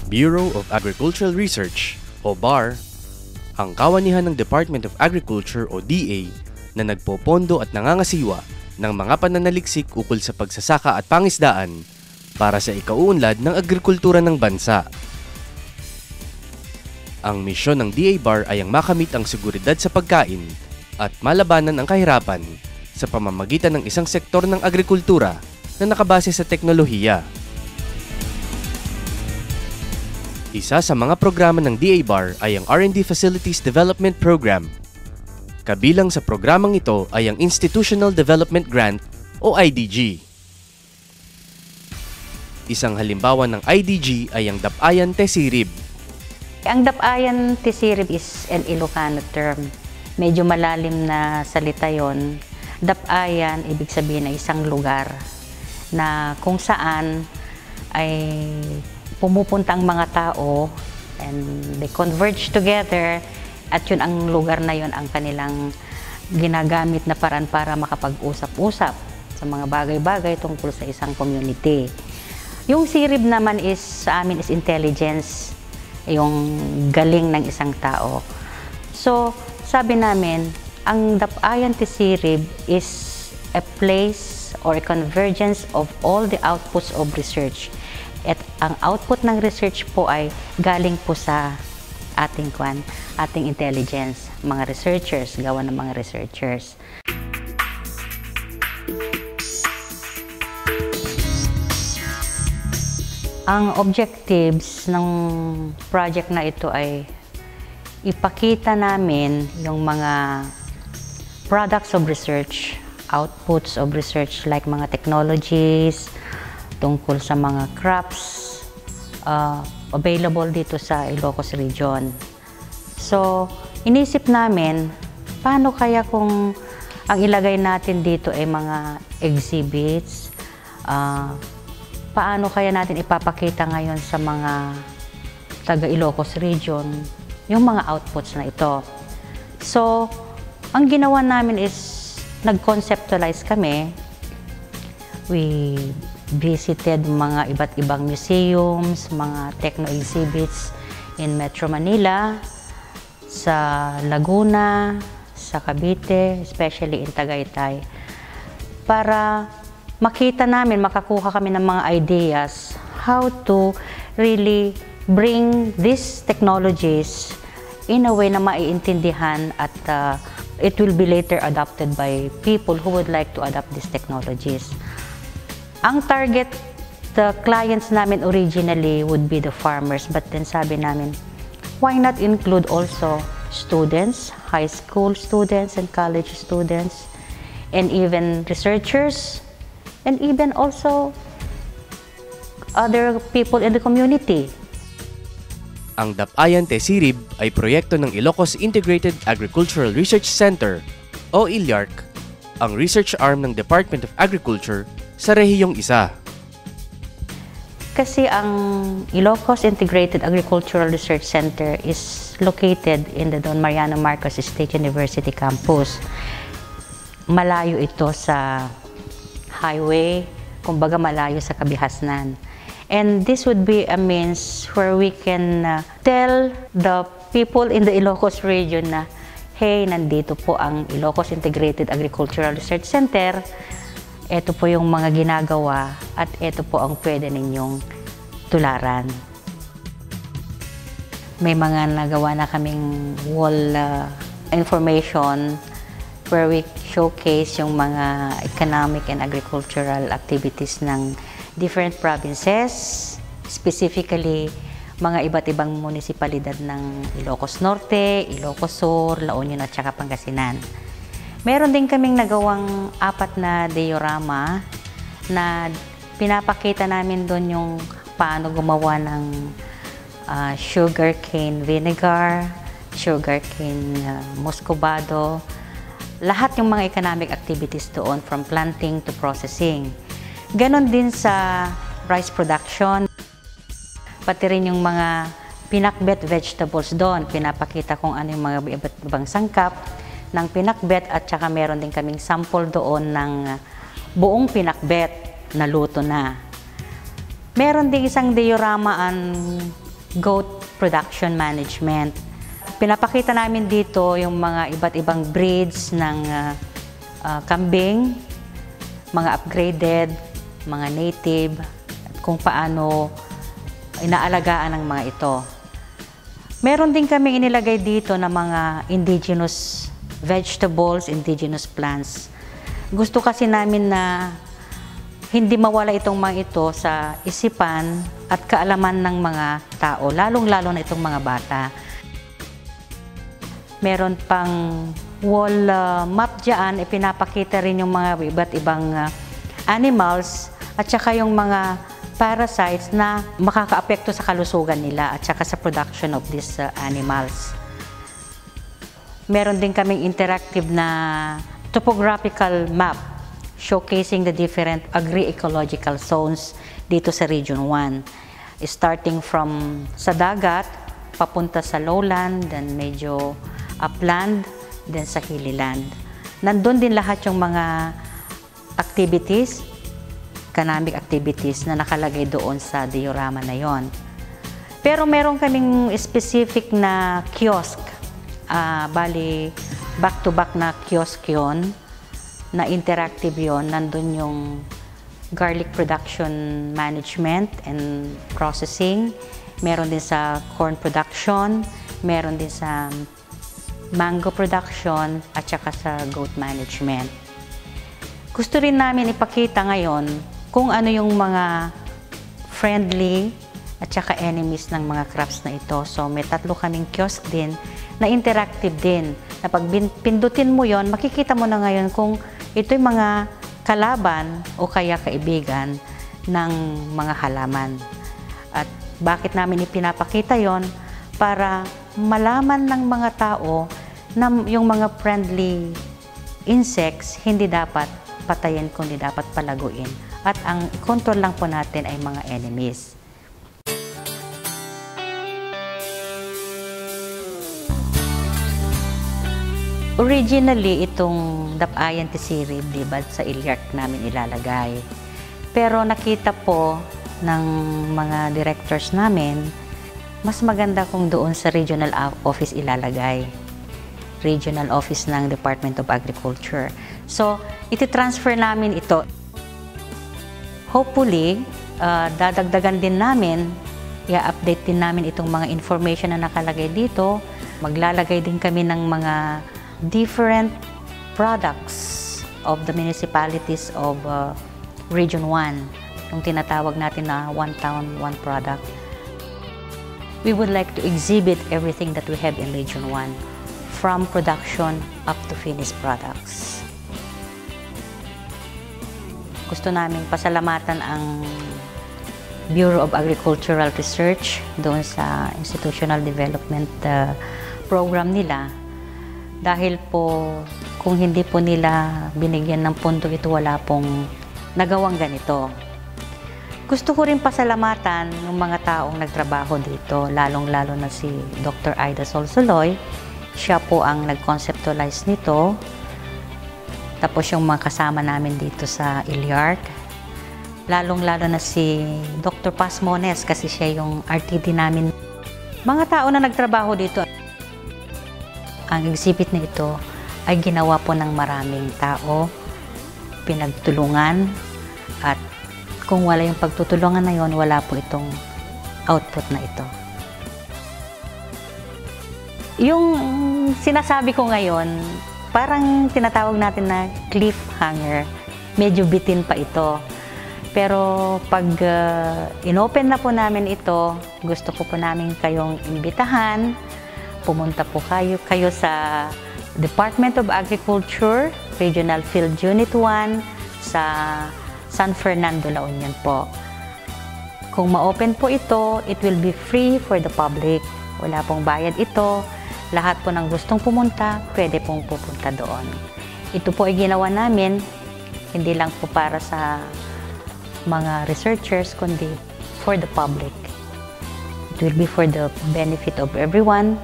Bureau of Agricultural Research o BAR, ang kawanihan ng Department of Agriculture o DA na nagpopondo at nangangasiwa ng mga pananaliksik ukol sa pagsasaka at pangisdaan para sa ikauunlad ng agrikultura ng bansa. Ang misyon ng DA BAR ay ang makamit ang seguridad sa pagkain at malabanan ang kahirapan sa pamamagitan ng isang sektor ng agrikultura na nakabase sa teknolohiya. Isa sa mga programa ng DA BAR ay ang R&D Facilities Development Program. Kabilang sa programang ito ay ang Institutional Development Grant o IDG. Isang halimbawa ng IDG ay ang Dapayan Tesirib. Ang Dapayan Tesirib is an Ilocano term. Medyo malalim na salita yon. Dapayan, ibig sabihin ay isang lugar na kung saan ay pumupunta ang mga tao and they converge together at yun ang lugar na yun ang kanilang ginagamit na paraan para makapag-usap-usap sa mga bagay-bagay tungkol sa isang community. Yung sirib naman is sa amin is intelligence, yung galing ng isang tao. So sabi namin, ang Dapayan Tesirib is a place or a convergence of all the outputs of research. At ang output ng research po ay galing po sa ating intelligence, mga researchers, gawa ng mga researchers. Ang objectives ng project na ito ay ipakita namin yung mga products of research, outputs of research like mga technologies, tungkol sa mga crops available dito sa Ilocos Region. So, inisip namin, paano kaya kung ang ilagay natin dito ay mga exhibits, paano kaya natin ipapakita ngayon sa mga taga Ilocos Region yung mga outputs na ito. So, ang ginawa namin is nag-conceptualize kami. We visited mga iba't ibang museums, mga techno-exhibits in Metro Manila, sa Laguna, sa Cavite, especially in Tagaytay, para makita namin, makakuha kami ng mga ideas how to really bring these technologies in a way na maiintindihan at it will be later adopted by people who would like to adopt these technologies. Ang target, the clients namin originally would be the farmers, but then sabi namin, why not include also students, high school students and college students, and even researchers, and even also other people in the community. Ang Dapayan Tesirib ay proyekto ng Ilocos Integrated Agricultural Research Center o ILRAC, ang research arm ng Department of Agriculture sa rehiyong isa. Kasi ang Ilocos Integrated Agricultural Research Center is located in the Don Mariano Marcos State University campus. Malayo ito sa highway, kumbaga malayo sa kabihasnan. And this would be a means where we can tell the people in the Ilocos region na, hey, nandito po ang Ilocos Integrated Agricultural Research Center. Ito po yung mga ginagawa at ito po ang pwede ninyong tularan. May mga nagawa na kaming wall information where we showcase yung mga economic and agricultural activities ng different provinces, specifically mga iba't ibang munisipalidad ng Ilocos Norte, Ilocos Sur, La Union at saka Pangasinan. Meron din kaming nagawang 4 na diorama na pinapakita namin doon yung paano gumawa ng sugarcane vinegar, sugarcane muscovado, lahat yung mga economic activities doon from planting to processing. Ganon din sa rice production, pati rin yung mga pinakbet vegetables doon. Pinapakita kung ano yung mga iba't ibang sangkap ng pinakbet at saka meron din kaming sample doon ng buong pinakbet na luto na. Meron din isang diorama goat production management. Pinapakita namin dito yung mga iba't ibang breeds ng kambing, mga upgraded, mga native, at kung paano inaalagaan ng mga ito. Meron din kami inilagay dito na mga indigenous vegetables, indigenous plants. Gusto kasi namin na hindi mawala itong mga ito sa isipan at kaalaman ng mga tao, lalong-lalo na itong mga bata. Meron pang wall map dyan, ipinapakita rin yung mga iba't ibang animals at saka yung mga parasites na makakaapekto sa kalusugan nila at saka sa production of these animals. Meron din kaming interactive na topographical map showcasing the different agri-ecological zones dito sa Region 1. Starting from sa dagat, papunta sa lowland, then medyo upland, then sa hillyland. Nandun din lahat yung mga activities, economic activities na nakalagay doon sa diorama na yon. Pero meron kaming specific na kiosk, bali back-to-back na kiosk yon, na interactive yon. Nandun yung garlic production management and processing, meron din sa corn production, meron din sa mango production, at saka sa goat management. Gusto rin namin ipakita ngayon kung ano yung mga friendly at saka enemies ng mga crops na ito. So may 3 kaming kiosk din na interactive din, na pag pindutin mo yon, makikita mo na ngayon kung ito yung mga kalaban o kaya kaibigan ng mga halaman. At bakit namin ipinapakita yon? Para malaman ng mga tao na yung mga friendly insects hindi dapat patayin kundi dapat palaguin. At ang control lang po natin ay mga enemies. Originally, itong Dapayan Tisirid, diba, sa Ilyark namin ilalagay. Pero nakita po ng mga directors namin, mas maganda kung doon sa regional office ilalagay. Regional office ng Department of Agriculture. So, iti-transfer namin ito. Hopefully, dadagdagan din namin, i-update din namin itong mga information na nakalagay dito. Maglalagay din kami ng mga different products of the municipalities of Region 1, yung tinatawag natin na One Town, One Product. We would like to exhibit everything that we have in Region 1, from production up to finished products. Gusto namin pasalamatan ang Bureau of Agricultural Research doon sa Institutional Development Program nila. Dahil po, kung hindi po nila binigyan ng pondo ito, wala pong nagawang ganito. Gusto ko rin pasalamatan ng mga taong nagtrabaho dito, lalong-lalo na si Dr. Aida Solsoloy. Siya po ang nag-conceptualize nito. Tapos yung mga kasama namin dito sa Ilyark. Lalong-lalo na si Dr. Paz Mones kasi siya yung RTD namin. Mga tao na nagtrabaho dito. Ang exhibit na ito ay ginawa po ng maraming tao, pinagtulungan, at kung wala yung pagtutulungan na yon, wala po itong output na ito. Yung sinasabi ko ngayon, parang tinatawag natin na cliffhanger. Medyo bitin pa ito. Pero pag inopen na po namin ito, gusto ko po namin kayong imbitahan. Pumunta po kayo sa Department of Agriculture, Regional Field Unit 1 sa San Fernando, La Union po. Kung ma-open po ito, it will be free for the public. Wala pong bayad ito. Lahat po ng gustong pumunta, pwede pong pupunta doon. Ito po ay ginawa namin, hindi lang po para sa mga researchers, kundi for the public. It will be for the benefit of everyone,